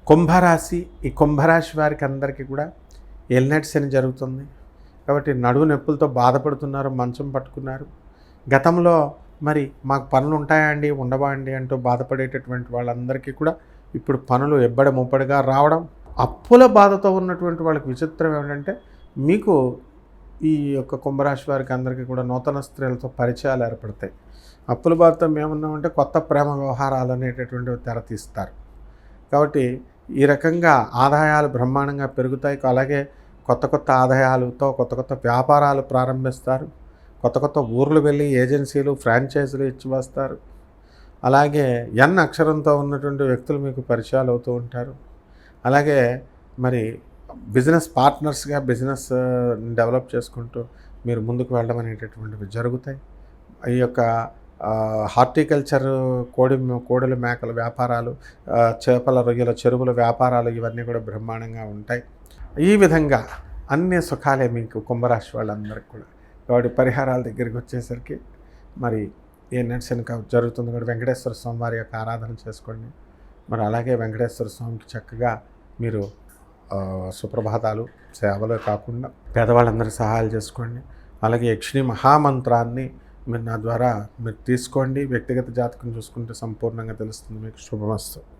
కుంభరాశి, ఈ కుంభరాశి వారికి అందరికీ కూడా ఏలినాటి శని జరుగుతుంది. కాబట్టి నడుము నొప్పులతో బాధపడుతున్నారు, మంచం పట్టుకున్నారు. గతంలో మరి మాకు పనులు ఉంటాయా అండి, ఉండవా అండి అంటూ బాధపడేటటువంటి వాళ్ళందరికీ కూడా ఇప్పుడు పనులు ఎబ్బడి ముబ్బడిగా రావడం. అప్పుల బాధతో ఉన్నటువంటి వాళ్ళకి విచిత్రం ఏమిటంటే, మీకు ఈ యొక్క కుంభరాశి వారికి అందరికీ కూడా నూతన స్త్రీలతో పరిచయాలు ఏర్పడతాయి. అప్పుల బాధతో మేమున్నామంటే కొత్త ప్రేమ వ్యవహారాలు అనేటటువంటివి తెరతీస్తారు. కాబట్టి ఈ రకంగా ఆదాయాలు బ్రహ్మాండంగా పెరుగుతాయి. అలాగే కొత్త కొత్త ఆదాయాలతో కొత్త కొత్త వ్యాపారాలు ప్రారంభిస్తారు. కొత్త కొత్త ఊర్లు వెళ్ళి ఏజెన్సీలు, ఫ్రాంచైజీలు ఇచ్చి వస్తారు. అలాగే ఎన్ అక్షరంతో ఉన్నటువంటి వ్యక్తులు మీకు పరిచయాలు అవుతూ ఉంటారు. అలాగే మరి బిజినెస్ పార్ట్నర్స్గా బిజినెస్ డెవలప్ చేసుకుంటూ మీరు ముందుకు వెళ్ళడం అనేటటువంటివి జరుగుతాయి. ఈ యొక్క హార్టికల్చర్, కోడెల మేకల వ్యాపారాలు, చేపల రొయ్యల చెరువుల వ్యాపారాలు ఇవన్నీ కూడా బ్రహ్మాండంగా ఉంటాయి. ఈ విధంగా అన్ని సుఖాలే మీకు కుంభరాశి వాళ్ళందరికీ కూడా. కాబట్టి పరిహారాల దగ్గరికి వచ్చేసరికి మరి ఏ నడిచిన జరుగుతుంది కూడా వెంకటేశ్వర స్వామి వారి యొక్క ఆరాధన చేసుకోండి. మరి అలాగే వెంకటేశ్వర స్వామికి చక్కగా మీరు సుప్రభాతాలు సేవలు కాకుండా పేదవాళ్ళందరికీ సహాయాలు చేసుకోండి. అలాగే యక్షిణి మహామంత్రాన్ని మీరు నా ద్వారా మీరు తీసుకోండి. వ్యక్తిగత జాతకం చూసుకుంటే సంపూర్ణంగా తెలుస్తుంది. మీకు శుభమస్తు.